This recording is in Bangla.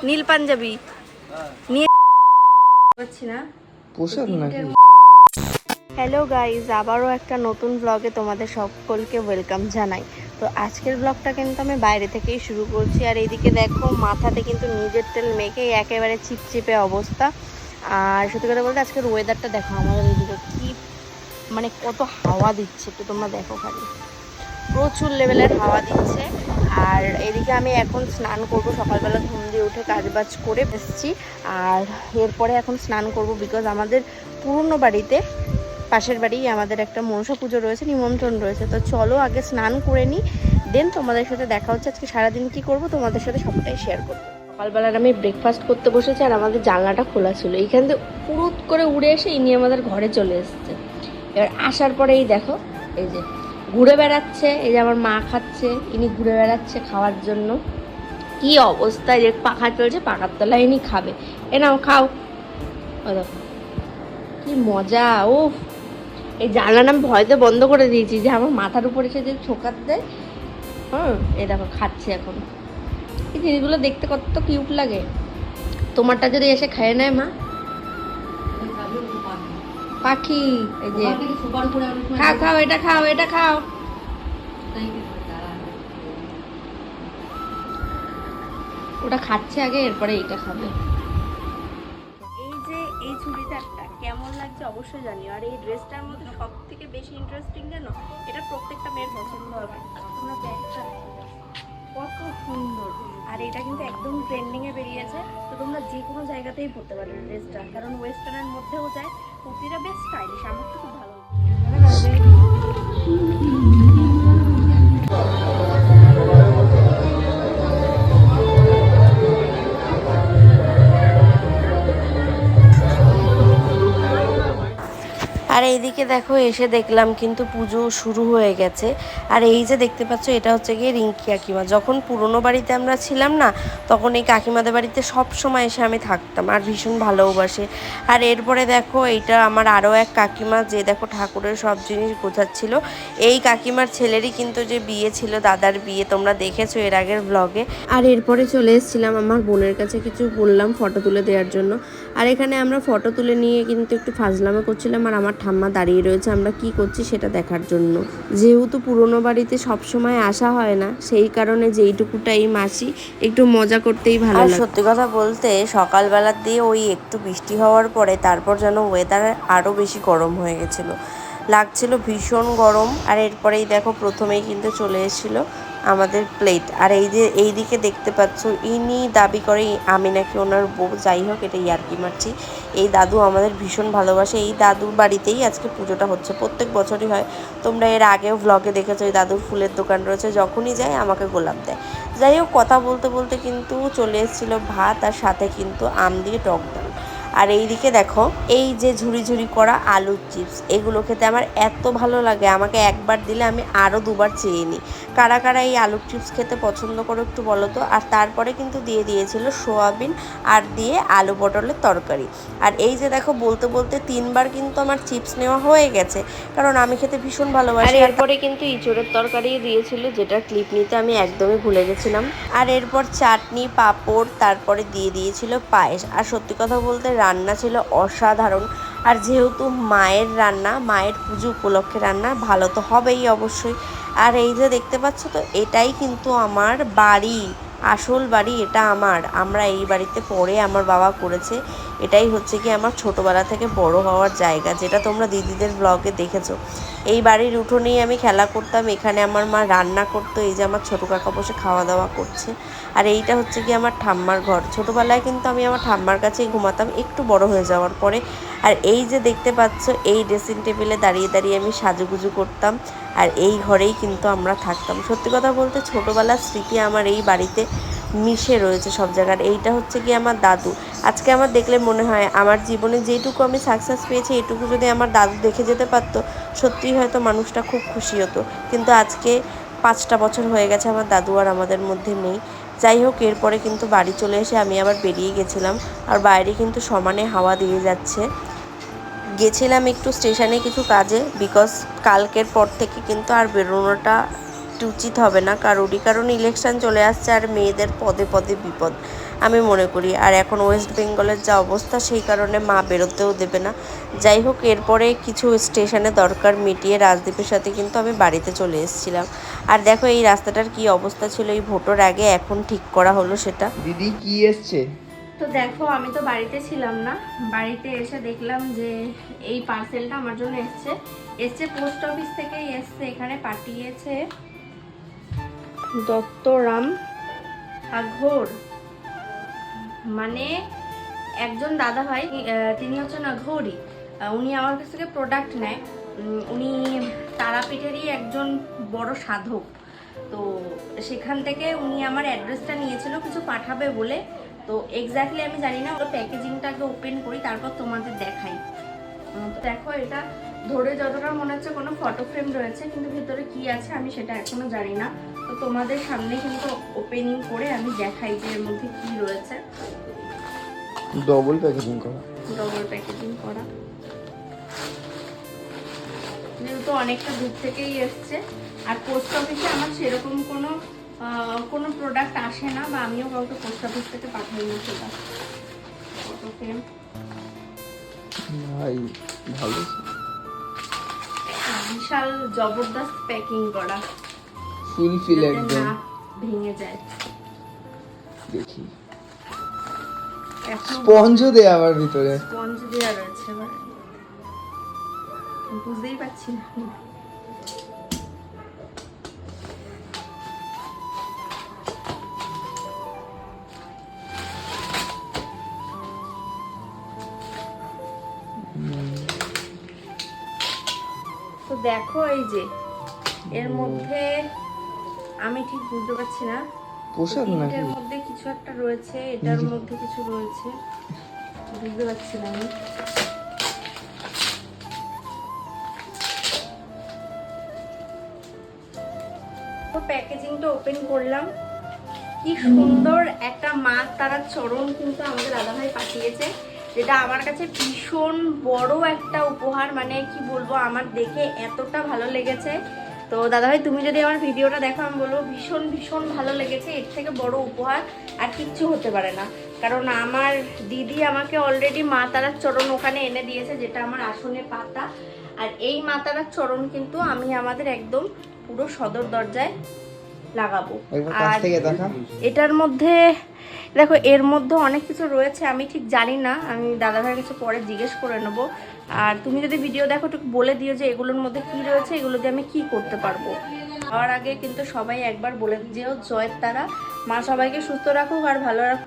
নীল পাঞ্জাবি নিয়ে পাচ্ছি না। পোশাক নাকি? হ্যালো গাইজ, আবারও একটা নতুন ব্লগে তোমাদের সকলকে ওয়েলকাম জানাই। তো আজকের ব্লগটা কিন্তু আমি বাইরে থেকেই শুরু করছি। আর এইদিকে দেখো মাথাতে কিন্তু নিজের তেল মেখে একেবারে চিপচিপে অবস্থা। আর সত্যি কথা বলতে আজকের ওয়েদারটা দেখো আমাদের এইদিকে কি মানে কত হাওয়া দিচ্ছে, তো তোমরা দেখো খালি প্রচুর লেভেলের হাওয়া দিচ্ছে। আর এদিকে আমি এখন স্নান করব, সকালবেলা ঘুম দিয়ে উঠে কাজবাজ করে এসেছি। আর এরপরে এখন স্নান করব, বিকজ আমাদের পুরনো বাড়িতে পাশের বাড়ি আমাদের একটা মনসা পুজো রয়েছে, নিমন্ত্রণ রয়েছে। তো চলো আগে স্নান করে নিই, দেন তোমাদের সাথে দেখা হচ্ছে। আজকে সারাদিন কি করব তোমাদের সাথে সবটাই শেয়ার করবো। সকালবেলার আমি ব্রেকফাস্ট করতে বসেছি, আর আমাদের জানলাটা খোলা ছিল। এইখান থেকে পুরুত করে উড়ে এসে ইনি আমাদের ঘরে চলে এসেছে। এবার আসার পরে এই দেখো, এই যে ঘুরে বেড়াচ্ছে, এই যে আমার মা খাচ্ছে, ইনি ঘুরে বেড়াচ্ছে খাওয়ার জন্য। কি অবস্থা, যে পাখা চলছে, পাখার তলায় ইনি খাবে। এ নাও খাও। ও দেখো কি মজা। ও এই জানলাটা আমি ভয়তে বন্ধ করে দিয়েছি, যে আমার মাথার উপরে এসে যে ছোকাত দেয়। এই দেখো খাচ্ছে এখন। এই জিনিসগুলো দেখতে কত কিউট লাগে। তোমারটা যদি এসে খেয়ে নেয় মা। পাখি, এই যে খাও খাও, এটা খাও, এটা খাও। ওটা খাচ্ছে আগে, এরপরে এইটা খাবে। এই যে এই চুড়িদারটা কেমন লাগছে অবশ্যই জানিও। আর এই ড্রেসটার মধ্যে সব থেকে বেশি ইন্টারেস্টিং জানো, এটা প্রত্যেকটা মেয়ের পছন্দ হবে। তোমরা ব্যাগটা কত সুন্দর। আর এটা কিন্তু একদম ট্রেন্ডিং এ বেরিয়েছে। তো তোমরা যে কোনো জায়গাতেই পরতে পারবে ড্রেসটা, কারণ ওয়েস্টার্নের মধ্যেও যায়। কুর্তিটা বেশ স্টাইলিশ, আমার তো খুব ভালো লাগে। আর এইদিকে দেখো এসে দেখলাম কিন্তু পুজো শুরু হয়ে গেছে। আর এই যে দেখতে পাচ্ছ, এটা হচ্ছে গিয়ে রিঙ্কি কাকিমা। যখন পুরনো বাড়িতে আমরা ছিলাম না, তখন এই কাকিমাদের বাড়িতে সব সময় এসে আমি থাকতাম, আর ভীষণ ভালোবাসে। আর এরপরে দেখো এইটা আমার আরও এক কাকিমা, যে দেখো ঠাকুরের সব জিনিস গোছাচ্ছিল। এই কাকিমার ছেলেরই কিন্তু যে বিয়ে ছিল, দাদার বিয়ে, তোমরা দেখেছো এর আগের ব্লগে। আর এরপরে চলে এসেছিলাম আমার বোনের কাছে, কিছু বললাম ফটো তুলে দেওয়ার জন্য। আর এখানে আমরা ফটো তুলে নিয়ে কিন্তু একটু ফাজলামো করছিলাম, আর আমার ঠাম্মা দাঁড়িয়ে রয়েছে আমরা কি করছি সেটা দেখার জন্য। যেহেতু পুরনো বাড়িতে সব সময় আসা হয় না, সেই কারণে যেইটুকুটাই মাসি একটু মজা করতেই ভালো লাগে। সত্যি কথা বলতে সকালবেলার দিয়ে ওই একটু বৃষ্টি হওয়ার পরে তারপর যেন ওয়েদার আরও বেশি গরম হয়ে গেছিলো, লাগছিল ভীষণ গরম। আর এরপরেই দেখো প্রথমেই কিন্তু চলে এসেছিলো আমাদের প্লেট। আর এই যে এই দিকে দেখতে পাচ্ছ, ইনি দাবি করে আমি নাকি ওনার বউ। যাই হোক, এটা ইয়ার্কি মারছি। এই দাদু আমাদের ভীষণ ভালোবাসে। এই দাদুর বাড়িতেই আজকে পুজোটা হচ্ছে, প্রত্যেক বছরই হয়। তোমরা এর আগেও ভ্লগে দেখেছো, এই দাদুর ফুলের দোকান রয়েছে, যখনই যাই আমাকে গোলাপ দেয়। যাই হোক, কথা বলতে বলতে কিন্তু চলে এসেছিলো ভাত, আর সাথে কিন্তু আম দিয়ে টক ডাল। আর এইদিকে দেখো এই যে ঝুড়ি ঝুড়ি করা আলুর চিপস, এগুলো খেতে আমার এত ভালো লাগে, আমাকে একবার দিলে আমি আরও দুবার চেয়ে নিই। কারা কারা এই আলুর চিপস খেতে পছন্দ করো একটু বলো তো। আর তারপরে কিন্তু দিয়ে দিয়েছিল সোয়াবিন, আর দিয়ে আলু পটলের তরকারি। আর এই যে দেখো বলতে বলতে 3বার কিন্তু আমার চিপস নেওয়া হয়ে গেছে, কারণ আমি খেতে ভীষণ ভালোবাসি। আর এরপরে কিন্তু ইঁচড়ের তরকারি দিয়েছিল, যেটা ক্লিপ নিতে আমি একদমই ভুলে গেছিলাম। আর এরপর চাটনি, পাঁপড়, তারপরে দিয়ে দিয়েছিল পায়েস। আর সত্যি কথা বলতে রান্না ছিল অসাধারণ। আর যেহেতু মায়ের রান্না, মায়ের পুজো উপলক্ষে রান্না, ভালো তো হবেই অবশ্যই। আর এই যে দেখতে পাচ্ছ, তো এটাই কিন্তু আমার বাড়ি, আসল বাড়ি এটা আমার। আমরা এই বাড়িতে পরে আমার বাবা করেছে। এটাই হচ্ছে কি আমার ছোটোবেলা থেকে বড় হওয়ার জায়গা, যেটা তোমরা দিদিদের ব্লগে দেখেছো। এই বাড়ির উঠোনেই আমি খেলা করতাম, এখানে আমার মা রান্না করতো, এই যে আমার ছোটো কাকা বসে খাওয়া দাওয়া করছে। আর এইটা হচ্ছে কি আমার ঠাম্মার ঘর। ছোটোবেলায় কিন্তু আমি আমার ঠাম্মার কাছেই ঘুমাতাম, একটু বড় হয়ে যাওয়ার পরে। আর এই যে দেখতে পাচ্ছ, এই ড্রেসিং টেবিলে দাঁড়িয়ে দাঁড়িয়ে আমি সাজুগুজু করতাম, আর এই ঘরেই কিন্তু আমরা থাকতাম। সত্যি কথা বলতে ছোটোবেলার স্মৃতি আমার এই বাড়িতে মিশে রয়েছে সব জায়গার। এইটা হচ্ছে কি আমার দাদু। আজকে আমার দেখলে মনে হয় আমার জীবনে যেটুকু আমি সাকসেস পেয়েছি, এটুকু যদি আমার দাদু দেখে যেতে পারতো, সত্যিই হয়তো মানুষটা খুব খুশি হতো। কিন্তু আজকে 5টা বছর হয়ে গেছে আমার দাদু আর আমাদের মধ্যে নেই। যাই হোক, এরপরে কিন্তু বাড়ি চলে এসে আমি আবার বেরিয়ে গেছিলাম। আর বাইরে কিন্তু সমানে হাওয়া দিয়ে যাচ্ছে। গেছিলাম একটু স্টেশনে কিছু কাজে, বিকজ কালকের পর থেকে কিন্তু আর বেরোনোটা উচিত হবে না কারোরই, কারণ ইলেকশন চলে আসছে, আর মেয়েদের পদে পদে বিপদ। আমি মনে করি। আর এখন ওয়েস্ট বেঙ্গলের যা অবস্থা সেই কারণে মা বেরোতেও দেবে না। যাই হোক, এরপরে কিছু স্টেশনে দরকার মিটিয়ে রাজদীপের সাথে কিন্তু আমি বাড়িতে চলে এসেছিলাম। আর দেখো এই রাস্তাটার কি অবস্থা ছিল এই ভোটের আগে, এখন ঠিক করা হলো সেটা। দিদি কি এসছে? তো দেখো আমি তো বাড়িতে ছিলাম না, বাড়িতে এসে দেখলাম যে এই পার্সেলটা আমার জন্য এসছে পোস্ট অফিস থেকেই এসছে। এখানে পাঠিয়েছে দত্তরাম আঘোর, মানে একজন দাদা ভাই, তিনি হচ্ছেন আঘোরি। উনি আমার কাছ থেকে প্রোডাক্ট নেয়। উনি তারাপীঠেরই একজন বড় সাধক। তো সেখান থেকে উনি আমার অ্যাড্রেসটা নিয়েছিল কিছু পাঠাবে বলে। তো এক্স্যাক্টলি আমি জানি না, ওর প্যাকেজিংটাকে ওপেন করি তারপর তোমাদের দেখাই। দেখো এটা ধরে যতটা মনে হচ্ছে কোনো ফটো ফ্রেম রয়েছে, কিন্তু ভিতরে কি আছে আমি সেটা এখনো জানি না। তো তোমাদের সামনে কিন্তু ওপেনিং করে আমি দেখাই যে এর মধ্যে কি রয়েছে। ডবল প্যাকেজিং করা, ডবল প্যাকেজিং করা, যেহেতু অনেকটা দূর থেকেই এসছে। আর পোস্ট অফিসে আমার সেরকম কোনো প্রোডাক্ট আসে না, বা আমিও কাউকে পোস্ট অফিস থেকে পাঠাই না সেটা। ফটো ফ্রেম ভাই ভালো, বিশাল জবরদস্ত প্যাকিং করা, ফুলফিল একদম, ভেঙে যায়। দেখি স্পঞ্জও দেয়া আবার ভিতরে, স্পঞ্জ দেওয়া রয়েছে। এবার বুঝতেই পারছি না। তো দেখো এই যে এর মধ্যে আমি ঠিক বুঝতে পারছি না, পোশাক নাকি এর মধ্যে কিছু একটা রয়েছে, এটার মধ্যে কিছু রয়েছে, বুঝতে পারছি না আমি। তো প্যাকেজিংটা ওপেন করলাম, কি সুন্দর একটা মা তারার চরণ কিন্তু আমাদের দাদাভাই পাঠিয়েছে, যেটা আমার কাছে ভীষণ বড় একটা উপহার। মানে কি বলবো, আমার দেখে এতটা ভালো লেগেছে। তো দাদাভাই তুমি যদি আমার ভিডিওটা দেখো, আমি বলবো ভীষণ ভীষণ ভালো লেগেছে। এর থেকে বড় উপহার আর কিচ্ছু হতে পারে না। কারণ আমার দিদি আমাকে অলরেডি মা তারার চরণ ওখানে এনে দিয়েছে, যেটা আমার আসনে পাতা। আর এই মা তারার চরণ কিন্তু আমি আমাদের একদম পুরো সদর দরজায় লাগাবো। আর এটার মধ্যে দেখো, এর মধ্যে অনেক কিছু রয়েছে, আমি ঠিক জানি না, আমি দাদাভাইয়ের কাছে পরে জিজ্ঞেস করে নেবো। আর তুমি যদি ভিডিও দেখো একটু বলে দিও যে এগুলোর মধ্যে কি রয়েছে, এগুলো দিয়ে আমি কি করতে পারবো। যাওয়ার আগে কিন্তু সবাই একবার বলে দিও জয়ের তারা, মা সবাইকে সুস্থ রাখুক আর ভালো রাখুক।